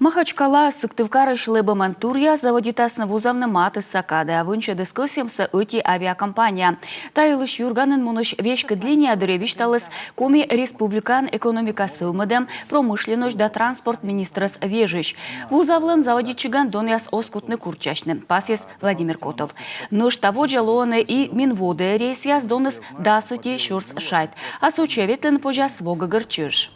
Махачкала Сыктывкарыш лыбымын турья заводитасны вузавны маты сакады, а вынча дискуссиямсы өти авиакомпания. Тайылыш юрганын муныш вешкідлиния дыревишталыс коми республикан экономикасы умыдым промышленность да транспорт министрас вежиш. Вузавлын заводичиган доньяс оскутны курчашны. Пасес Владимир Котов. Нож того джалоны и минводы рейсияс доныс дасути шурс шайт. А сучеветлен пожа свога горчиш.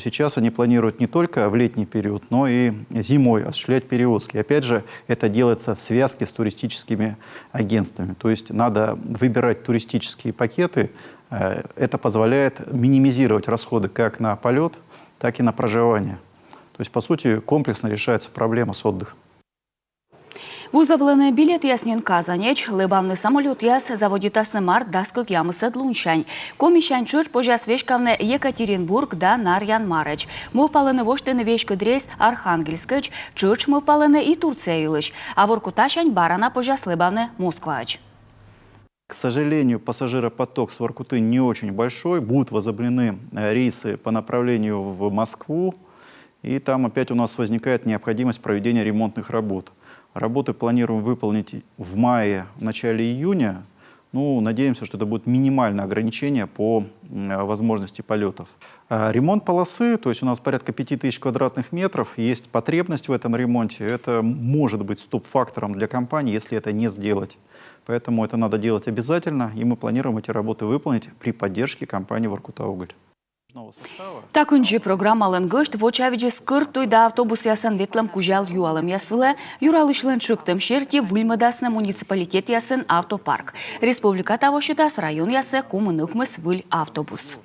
Сейчас они планируют не только в летний период, но и зимой осуществлять перевозки. Опять же, это делается в связке с туристическими агентствами. То есть надо выбирать туристические пакеты. Это позволяет минимизировать расходы как на полет, так и на проживание. То есть, по сути, комплексно решается проблема с отдыхом. Вузавленный билет яснен казанеч, лыбавный самолет яс заводитасны март даскок ямысы длунчань. Комищань чур пожа свечкавны Екатеринбург да Нарьян Мареч. Мовпалыны воштыны вешкі дрейс Архангельскач, чурч мовпалыны и Турция юлыш. А воркуташань барана пожа слыбавны Москвач. К сожалению, пассажиропоток с Воркуты не очень большой. Будут возобновлены рейсы по направлению в Москву. И там опять у нас возникает необходимость проведения ремонтных работ. Работы планируем выполнить в мае, в начале июня. Ну, надеемся, что это будет минимальное ограничение по возможности полетов. Ремонт полосы, то есть у нас порядка 5000 квадратных метров, есть потребность в этом ремонте. Это может быть стоп-фактором для компании, если это не сделать. Поэтому это надо делать обязательно, и мы планируем эти работы выполнить при поддержке компании «Воркута-Уголь». Так унчи программа ленгышт в очавиджи скыртой да автобус ясын ветлам кужал юалым ясвылы, юралышлын чуктым шерти выльмадасны муниципалитет ясын автопарк. Республика того считас район ясы коммуныкмыс выль автобус.